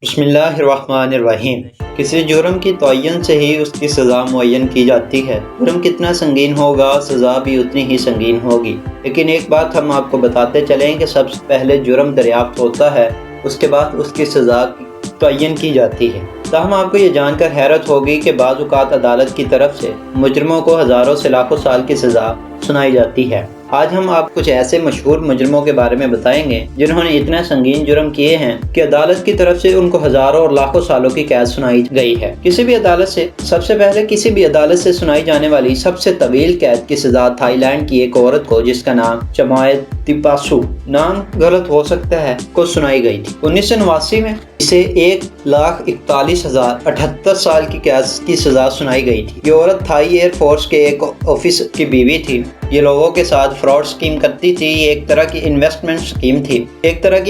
بسم اللہ الرحمن الرحیم۔ کسی جرم کی تعین سے ہی اس کی سزا معین کی جاتی ہے۔ جرم کتنا سنگین ہوگا سزا بھی اتنی ہی سنگین ہوگی، لیکن ایک بات ہم آپ کو بتاتے چلیں کہ سب سے پہلے جرم دریافت ہوتا ہے، اس کے بعد اس کی سزا تعین کی جاتی ہے۔ تاہم آپ کو یہ جان کر حیرت ہوگی کہ بعض اوقات عدالت کی طرف سے مجرموں کو ہزاروں سے لاکھوں سال کی سزا سنائی جاتی ہے۔ آج ہم آپ کچھ ایسے مشہور مجرموں کے بارے میں بتائیں گے جنہوں نے اتنا سنگین جرم کیے ہیں کہ عدالت کی طرف سے ان کو ہزاروں اور لاکھوں سالوں کی قید سنائی گئی ہے۔ سب سے پہلے کسی بھی عدالت سے سنائی جانے والی سب سے طویل قید کی سزا تھائی لینڈ کی ایک عورت کو، جس کا نام چمایت تیپاسو، نام غلط ہو سکتا ہے، کو سنائی گئی تھی۔ 1989 میں اسے 1,41,078 سال کی قید کی سزا سنائی گئی تھی۔ یہ عورت تھائی ایئر فورس کے ایک آفیسر کی بیوی تھی۔ یہ لوگوں کے ساتھ فراڈ سکیم کرتی تھی۔ یہ ایک طرح کی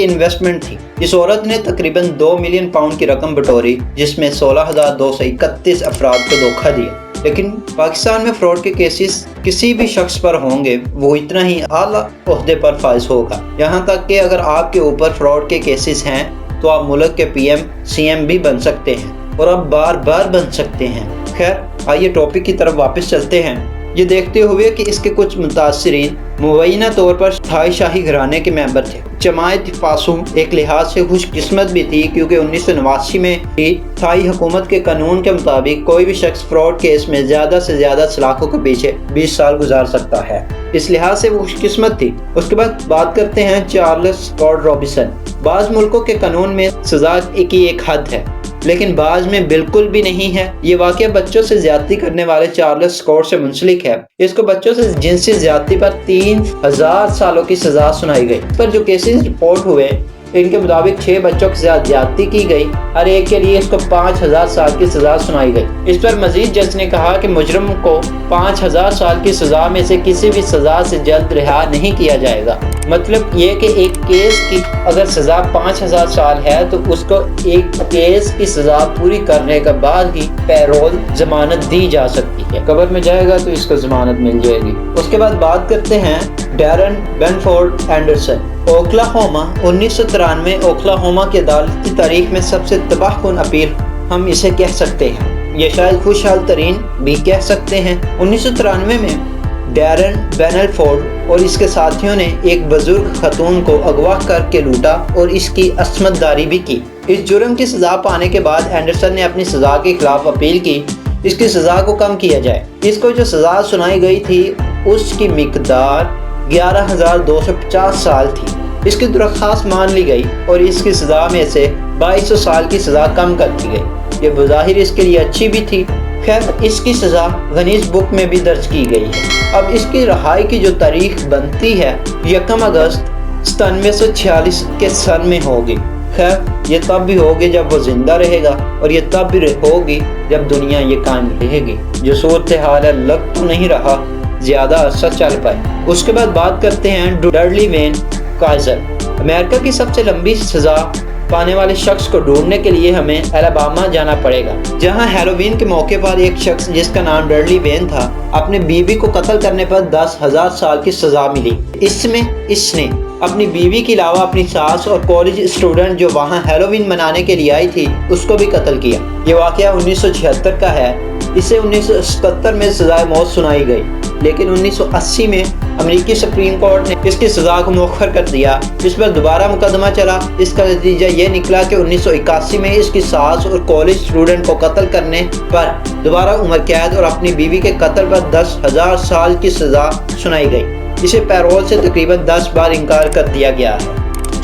انویسٹمنٹ تھی۔ اس عورت نے تقریباً 2 ملین پاؤنڈ کی رقم بٹوری، جس میں 16,231 افراد کو دھوکہ دیا۔ لیکن پاکستان میں فراڈ کے کیسز کسی بھی شخص پر ہوں گے، وہ اتنا ہی اعلیٰ عہدے پر فائز ہوگا، یہاں تک کہ اگر آپ کے اوپر فراڈ کے کیسز ہیں تو آپ ملک کے پی ایم سی ایم بھی بن سکتے ہیں، اور آپ بار بار بن سکتے ہیں۔ خیر، آئیے ٹاپک کی طرف واپس چلتے ہیں، یہ دیکھتے ہوئے کہ اس کے کچھ متاثرین مبینہ طور پر تھائی شاہی گھرانے کے ممبر تھے۔ چمایت تیپاسو ایک لحاظ سے خوش قسمت بھی تھی، کیونکہ 1989 میں ہی تھائی حکومت کے قانون کے مطابق کوئی بھی شخص فراڈ کیس میں زیادہ سے زیادہ سلاخوں کے پیچھے 20 سال گزار سکتا ہے، اس لحاظ سے وہ خوش قسمت تھی۔ اس کے بعد بات کرتے ہیں چارلس اسکاٹ رابنسن۔ بعض ملکوں کے قانون میں سزا کی ایک حد ہے، لیکن بعض میں بالکل بھی نہیں ہے۔ یہ واقعہ بچوں سے زیادتی کرنے والے چارلس اسکاٹ سے منسلک ہے۔ اس کو بچوں سے جنسی زیادتی پر 3,000 سالوں کی سزا سنائی گئی۔ پر جو کیسز رپورٹ ہوئے، ان کے مطابق 6 بچوں کے ساتھ زیادتی کی گئی، ہر ایک کے لیے اس کو 5,000 سال کی سزا سنائی گئی۔ اس پر مزید جج نے کہا کہ مجرم کو 5,000 سال کی سزا میں سے کسی بھی سزا سے جلد رہا نہیں کیا جائے گا۔ مطلب یہ کہ ایک کیس کی اگر سزا 5,000 سال ہے تو اس کو ایک کیس کی سزا پوری کرنے کے بعد ہی پیرول ضمانت دی جا سکتی ہے۔ قبر میں جائے گا تو اس کو ضمانت مل جائے گی۔ اس کے بعد بات کرتے ہیں ڈیرن بینفورڈ اینڈرسن۔ اوکلاہوما 1993 اوکلاہوما کی عدالت کی تاریخ میں سب سے تباہ کن اپیل ہم اسے کہہ سکتے ہیں، یہ شاید خوشحال ترین بھی کہہ سکتے ہیں۔ 1993 میں ڈیرن بینفورڈ اور اس کے ساتھیوں نے ایک بزرگ خاتون کو اغوا کر کے لوٹا اور اس کی عصمت داری بھی کی۔ اس جرم کی سزا پانے کے بعد اینڈرسن نے اپنی سزا کے خلاف اپیل کی، اس کی سزا کو کم کیا جائے۔ اس کو جو سزا سنائی گئی تھی اس کی مقدار 11,250 سال تھی۔ اس کی درخواست مان لی گئی اور اس کی سزا میں سے 2,200 سال کی سزا کم کر دی گئی۔ یہ بظاہر اس کے لیے اچھی بھی تھی۔ خیر، اس کی سزا گنیز بک میں بھی درج کی گئی ہے۔ اب اس کی رہائی کی جو تاریخ بنتی ہے 1 اگست 9746 کے سن میں ہوگی۔ خیر، یہ تب بھی ہوگی جب وہ زندہ رہے گا، اور یہ تب بھی ہوگی جب دنیا یہ قائم رہے گی۔ جو صورتحال ہے، لگ تو نہیں رہا زیادہ عرصہ چل پائے۔ اس کے بعد بات کرتے ہیں ڈڈلی وین کائزر۔ امریکہ کی سب سے لمبی سزا پانے والے شخص کو ڈھونڈنے کے لیے ہمیں الاباما جانا پڑے گا، جہاں ہیلووین کے موقع پر ایک شخص جس کا نام ڈڈلی وین تھا، اپنی بیوی کو قتل کرنے پر 10,000 سال کی سزا ملی۔ اس میں اس نے اپنی بیوی کے علاوہ اپنی ساس اور کالج اسٹوڈنٹ جو وہاں ہیلووین منانے کے لیے آئی تھی اس کو بھی قتل کیا۔ یہ واقعہ 1976 کا ہے۔ اسے 1977 میں سزائے موت سنائی گئی، لیکن 1980 میں امریکی سپریم کورٹ نے اس کی سزا کو مؤخر کر دیا۔ اس پر دوبارہ مقدمہ چلا۔ اس کا نتیجہ یہ نکلا کہ 1981 میں اس کی ساس اور کالج اسٹوڈنٹ کو قتل کرنے پر دوبارہ عمر قید اور اپنی بیوی کے قتل پر 10,000 سال کی سزا سنائی گئی۔ اسے پیرول سے تقریباً 10 بار انکار کر دیا گیا ہے۔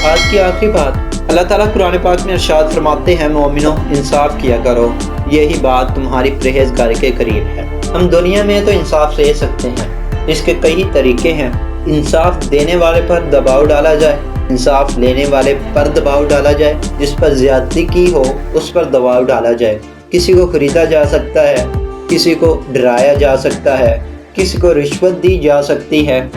آج کی آخری بات، اللہ تعالیٰ قرآن پاک میں ارشاد فرماتے ہیں، مومنو انصاف کیا کرو، یہی بات تمہاری پرہیزگاری کے قریب ہے۔ ہم دنیا میں تو انصاف لے سکتے ہیں، اس کے کئی طریقے ہیں۔ انصاف دینے والے پر دباؤ ڈالا جائے، انصاف لینے والے پر دباؤ ڈالا جائے، جس پر زیادتی کی ہو اس پر دباؤ ڈالا جائے۔ کسی کو خریدا جا سکتا ہے، کسی کو ڈرایا جا سکتا ہے، کسی کو رشوت دی جا سکتی ہے،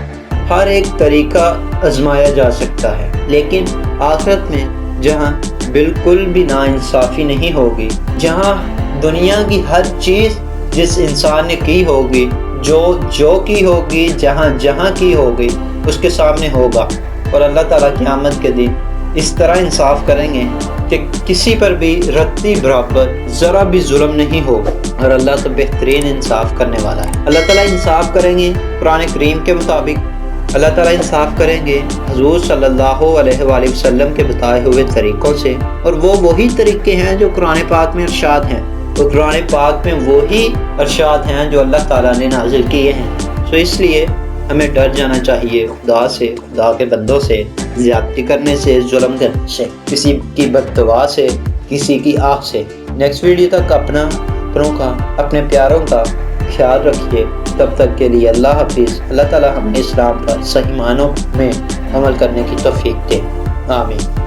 ہر ایک طریقہ آزمایا جا سکتا ہے۔ لیکن آخرت میں جہاں بالکل بھی ناانصافی نہیں ہوگی، جہاں دنیا کی ہر چیز جس انسان نے کی ہوگی، جو کی ہوگی، جہاں کی ہوگی، اس کے سامنے ہوگا، اور اللہ تعالیٰ قیامت کے دن اس طرح انصاف کریں گے کہ کسی پر بھی رتی برابر ذرا بھی ظلم نہیں ہو، اور اللہ تو بہترین انصاف کرنے والا ہے۔ اللہ تعالیٰ انصاف کریں گے قرآن کریم کے مطابق، اللہ تعالیٰ انصاف کریں گے حضور صلی اللہ علیہ وآلہ وسلم کے بتائے ہوئے طریقوں سے، اور وہ وہی طریقے ہیں جو قرآن پاک میں ارشاد ہیں، تو قرآن پاک میں وہی ارشاد ہیں جو اللہ تعالیٰ نے نازل کیے ہیں۔ تو اس لیے ہمیں ڈر جانا چاہیے خدا سے، خدا کے بندوں سے، زیادتی کرنے سے، ظلم کرنے سے، کسی کی بد دعا سے، کسی کی آہ سے۔ نیکسٹ ویڈیو تک اپنے پیاروں کا خیال رکھیے۔ تب تک کے لیے اللہ حافظ۔ اللہ تعالیٰ ہمیں اسلام پر صحیح معنوں میں عمل کرنے کی توفیق دے، آمین۔